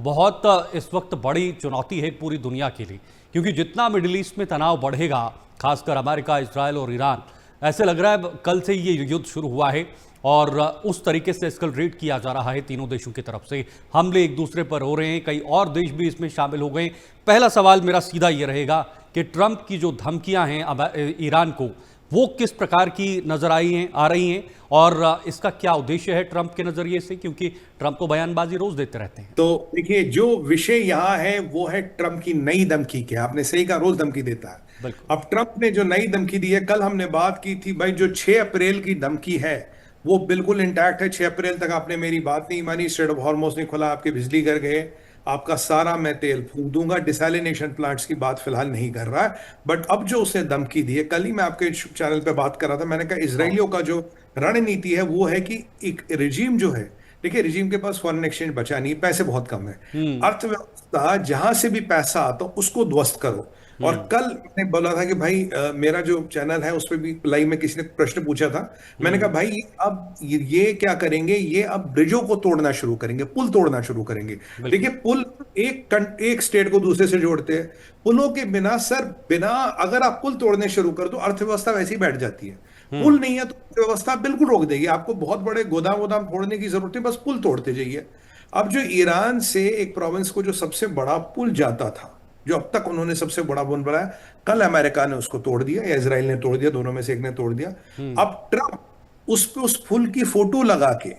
बहुत इस वक्त बड़ी चुनौती है पूरी दुनिया के लिए, क्योंकि जितना मिडिल ईस्ट में तनाव बढ़ेगा, खासकर अमेरिका, इजराइल और ईरान, ऐसे लग रहा है कल से ये युद्ध शुरू हुआ है और उस तरीके से एस्केलेट किया जा रहा है। तीनों देशों की तरफ से हमले एक दूसरे पर हो रहे हैं, कई और देश भी इसमें शामिल हो गए। पहला सवाल मेरा सीधा ये रहेगा कि ट्रंप की जो धमकियां हैं ईरान को, वो किस प्रकार की नजर आ रही हैं और इसका क्या उद्देश्य है ट्रंप के नजरिए से, क्योंकि ट्रंप तो बयानबाजी रोज देते रहते हैं। तो देखिए, जो विषय यहाँ है वो है ट्रंप की नई धमकी के। आपने सही कहा, रोज धमकी देता है। बिल्कुल। अब ट्रंप ने जो नई धमकी दी है, कल हमने बात की थी भाई, जो 6 अप्रैल की धमकी है वो बिल्कुल इंटैक्ट है। 6 अप्रैल तक आपने मेरी बात नहीं मानी, स्ट्रेट ऑफ हॉर्मुज़ नहीं खुला, आपके बिजली घर गए, आपका सारा मैं तेल फूंक दूंगा। डिसैलिनेशन प्लांट्स की बात फिलहाल नहीं कर रहा है, बट अब जो उसने धमकी दी है, कल ही मैं आपके चैनल पे बात कर रहा था, मैंने कहा हाँ। इसराइलियों का जो रणनीति है वो है कि एक रिजीम जो है, देखिए रिजीम के पास फॉरेन एक्सचेंज बचा नहीं, पैसे बहुत कम है। हम्म। अर्थव्यवस्था जहां से भी पैसा आता उसको ध्वस्त करो। और हम्म। कल मैंने बोला था कि भाई मेरा जो चैनल है उस पर भी लाइव में किसी ने प्रश्न पूछा था। मैंने कहा हम्म। भाई अब ये क्या करेंगे, ये अब ब्रिजों को तोड़ना शुरू करेंगे, पुल तोड़ना शुरू करेंगे। देखिए बिल्कुल। पुल एक स्टेट को दूसरे से जोड़ते हैं। पुलों के बिना सर, बिना अगर आप पुल तोड़ने शुरू कर दो अर्थव्यवस्था वैसे ही बैठ जाती है। हम्म। पुल नहीं है तो अर्थव्यवस्था बिल्कुल रोक देगी। आपको बहुत बड़े गोदाम वोदाम फोड़ने की जरूरत है, बस पुल तोड़ते जाइए। अब जो ईरान से एक प्रोविंस को जो सबसे बड़ा पुल जाता था, जो अब तक उन्होंने सबसे बड़ा पुल बनाया, कल अमेरिका ने उसको तोड़ दिया या इसराइल ने तोड़ दिया, दोनों में से एक ने तोड़ दिया। हम्म। अब ट्रंप उस पे उस पुल की फोटो लगा के,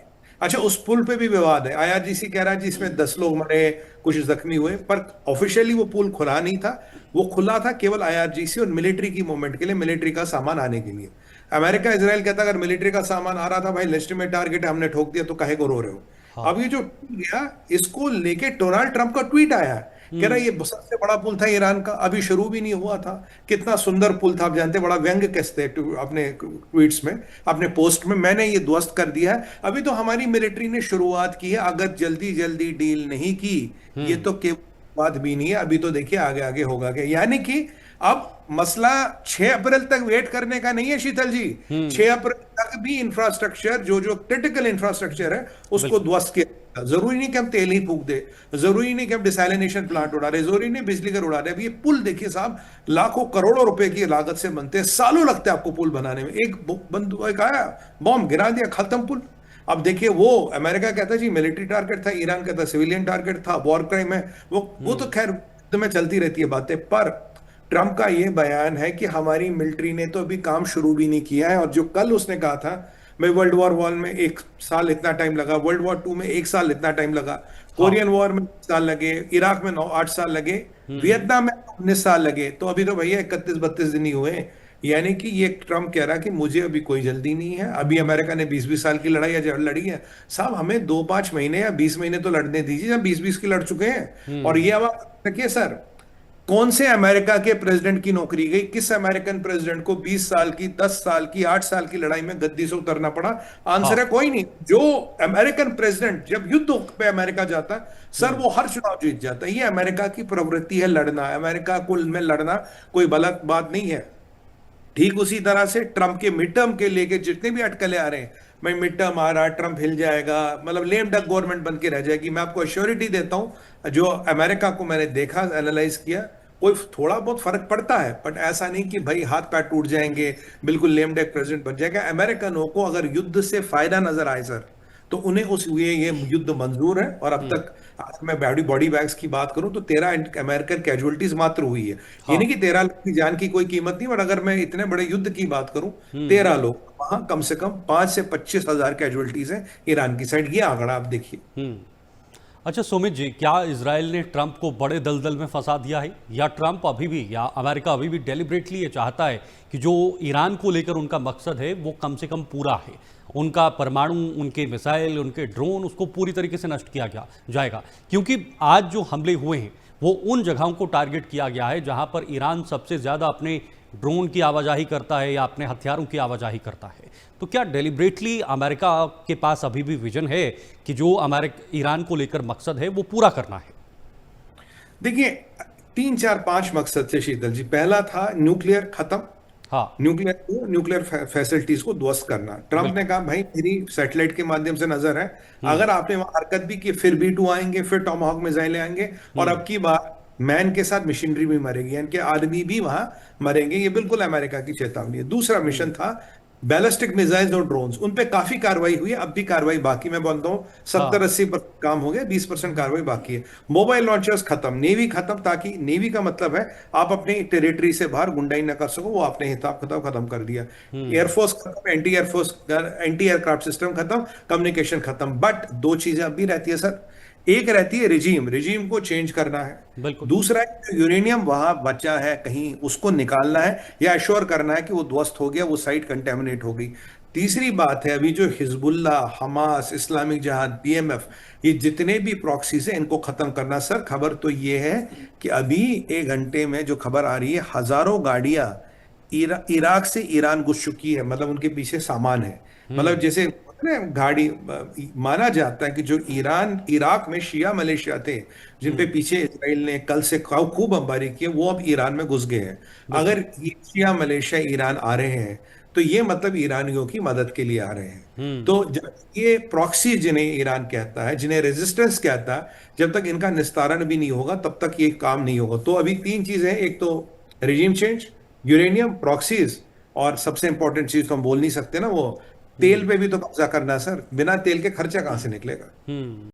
अच्छा उस पुल पे भी विवाद है, आईआरजीसी कह रहा है जिसमें 10 लोग मरे, कुछ जख्मी हुए, पर ऑफिशियली वो पुल खुला नहीं था। वो खुला था केवल आईआरजीसी और मिलिट्री की मूवमेंट के लिए, मिलिट्री का सामान आने के लिए। अमेरिका इसराइल कहता अगर मिलिट्री का सामान आ रहा था, भाई लेजिटिमेट टारगेट है, हमने ठोक दिया, तो काहे को रो रहे हो। हाँ। अब ये जो गया, इसको लेके डोनाल्ड ट्रंप का ट्वीट आया है, कह रहा है हम्म। ये सबसे बड़ा पुल था ईरान का, अभी शुरू भी नहीं हुआ था। कितना सुंदर पुल था, आप जानते हैं, बड़ा व्यंग कसते हैं अपने ट्वीट्स में, अपने पोस्ट में, मैंने ये ध्वस्त कर दिया है। अभी तो हमारी मिलिट्री ने शुरुआत की है, अगर जल्दी जल्दी डील नहीं की, ये हम्म। तो केवल बात भी नहीं है, अभी तो देखिए आगे आगे होगा क्या। यानी कि अब मसला 6 अप्रैल तक वेट करने का नहीं है शीतल जी। हम्म। 6 अप्रैल तक भी इंफ्रास्ट्रक्चर, जो जो क्रिटिकल इंफ्रास्ट्रक्चर है उसको बिल्कुल। ध्वस्त किया। जरूरी नहीं कि हम तेल ही फूक दे, जरूरी नहीं कि हम डिसैलिनेशन प्लांट उड़ा रहे, जरूरी नहीं बिजली घर उड़ा रहे। अब ये पुल देखिए साहब, लाखों करोड़ों रुपए की लागत से बनते हैं, सालों लगते हैं आपको पुल बनाने में। एक बंदूक एक आया, बॉम्ब गिरा दिया, खत्म पुल। अब देखिए, वो अमेरिका कहता है जी मिलिट्री टारगेट था, ईरान कहता है सिविलियन टारगेट था, वॉर क्राइम है। वो तो हम्म। खैर तो में चलती रहती है बातें, पर ट्रंप का ये बयान है कि हमारी मिलिट्री ने तो अभी काम शुरू भी नहीं किया है। और जो कल उसने कहा था, भाई वर्ल्ड वॉर वन में 1 साल इतना टाइम लगा, वर्ल्ड वॉर टू में 1 साल इतना टाइम लगा, हाँ। कोरियन वॉर में 1 साल लगे, इराक में 9-8 साल लगे, हम्म। वियतनाम में 19 साल लगे, तो अभी तो भैया 31-32 दिन ही हुए हैं। यानी कि ये ट्रंप कह रहा है कि मुझे अभी कोई जल्दी नहीं है, अभी अमेरिका ने 20-20 साल की लड़ाई लड़ी है, साहब हमें 2-5 महीने या 20 महीने तो लड़ने दीजिए, जब 20-20 की लड़ चुके हैं। और हम्म। ये अब आप रखिए सर, कौन से अमेरिका के प्रेसिडेंट की नौकरी गई, किस अमेरिकन प्रेसिडेंट को 20 साल की, 10 साल की, 8 साल की लड़ाई में गद्दी से उतरना पड़ा? आंसर है हाँ। कोई नहीं। जो अमेरिकन प्रेसिडेंट जब युद्ध पे अमेरिका जाता है सर, हम्म। वो हर चुनाव जीत जाता है। ये अमेरिका की प्रवृत्ति है लड़ना, अमेरिका को में लड़ना कोई गलत बात नहीं है। ठीक उसी तरह से ट्रंप के मिड टर्म के लेके जितने भी अटकलें आ रहे हैं, मैं मिड टर्म आ रहा, ट्रंप हिल जाएगा, मतलब लेम डक गवर्नमेंट बन के रह जाएगी, मैं आपको अश्योरिटी देता हूं, जो अमेरिका को मैंने देखा, एनालाइज किया, कोई थोड़ा बहुत फर्क पड़ता है, बट ऐसा नहीं कि भाई हाथ पैर टूट जाएंगे, बिल्कुल लेम डक प्रेसिडेंट बन जाएगा। अमेरिकनों को अगर युद्ध से फायदा नजर आए सर, तो उन्हें उस ये युद्ध मंजूर है। और अब हम्म। तक अगर मैं बॉडी बैग्स की बात करूं तो 13 अमेरिकन कैजुअलिटीज मात्र हुई है। ये नहीं हाँ। कि 13 लोग की जान की कोई कीमत नहीं, बट अगर मैं इतने बड़े युद्ध की बात करूं, हम्म। 13 लोग, वहां कम से कम 5 से 25 हजार कैजुअलिटीज हैं ईरान की साइड। ये आंकड़ा आप देखिए। हम्म। अच्छा सुमित जी, क्या इजराइल ने ट्रंप को बड़े दलदल में फंसा दिया है, या ट्रंप अभी भी, या अमेरिका अभी भी डेलिब्रेटली ये चाहता है कि जो ईरान को लेकर उनका मकसद है वो कम से कम पूरा है, उनका परमाणु, उनके मिसाइल, उनके ड्रोन, उसको पूरी तरीके से नष्ट किया जाएगा? क्योंकि आज जो हमले हुए हैं वो उन जगहों को टारगेट किया गया है जहां पर ईरान सबसे ज़्यादा अपने ड्रोन की आवाजाही करता है या अपने हथियारों की आवाजाही करता है। तो क्या डेलिब्रेटली अमेरिका के पास अभी भी विजन है कि जो ईरान को लेकर मकसद है वो पूरा करना है? देखिए 3-4-5 मकसद थे शीतल जी। पहला था न्यूक्लियर खत्म, हाँ। न्यूक्लियर फैसिलिटीज को ध्वस्त करना। ट्रंप ने बिल्कुल। कहा भाई मेरी सैटेलाइट के माध्यम से नजर है, हम्म। अगर आपने वहां हरकत भी की फिर B-2 आएंगे, फिर टॉमाहॉक मिसाइलें आएंगे, और हम्म। अब की बार मैन के साथ मशीनरी भी मरेगी, यानी कि आदमी भी वहां मरेंगे। ये बिल्कुल अमेरिका की चेतावनी है। दूसरा हम्म। मिशन था बैलिस्टिक मिसाइल्स और ड्रोन्स, उन पे काफी कार्रवाई हुई है, अब भी कार्रवाई बाकी। मैं बोलता हूँ हाँ। 70-80% काम हो गया, 20% कार्रवाई बाकी है। मोबाइल लॉन्चर्स खत्म, नेवी खत्म, ताकि नेवी का मतलब है आप अपनी टेरिटरी से बाहर गुंडाई ना कर सको, वो आपने हिसाब किताब खत्म कर दिया। हम्म। एयरफोर्स खत्म, एंटी एयरक्राफ्ट सिस्टम खत्म, कम्युनिकेशन खत्म। बट दो चीजें अब भी रहती है सर। एक रहती है रिजीम, रिजीम को चेंज करना है। बिल्कुल। दूसरा है जो यूरेनियम वहां बचा है कहीं, उसको निकालना है या एश्योर करना है कि वो ध्वस्त हो गया, वो साइट कंटेमिनेट हो गई। तीसरी बात है अभी जो हिजबुल्ला, हमास, इस्लामिक जिहाद, BMF, ये जितने भी प्रॉक्सीज हैं इनको खत्म करना। सर खबर तो ये है कि अभी 1 घंटे में जो खबर आ रही है, हजारों गाड़ियां इराक से ईरान घुस चुकी है, मतलब उनके पीछे सामान है। मतलब हम्म। जैसे होता है ना, गाड़ी माना जाता है कि जो ईरान इराक में शिया मलेशिया थे, जिन पे हम्म। पीछे इसराइल ने कल से खूब बमबारी की है, वो अब ईरान में घुस गए हैं। बिल्कुल। अगर ये शिया मलेशिया ईरान आ रहे हैं तो ये मतलब ईरानियों की मदद के लिए आ रहे हैं। हम्म। तो जब ये प्रॉक्सी जिन्हें ईरान कहता है, जिन्हें रेजिस्टेंस कहता है, जब तक इनका निस्तारण भी नहीं होगा तब तक ये काम नहीं होगा। तो अभी 3 चीजें हैं, एक तो रिजीम चेंज, यूरेनियम, प्रॉक्सीज, और सबसे इंपॉर्टेंट चीज तो हम बोल नहीं सकते ना, वो हम्म। तेल पे भी तो कब्जा करना है सर। बिना तेल के खर्चा कहाँ से निकलेगा। हम्म।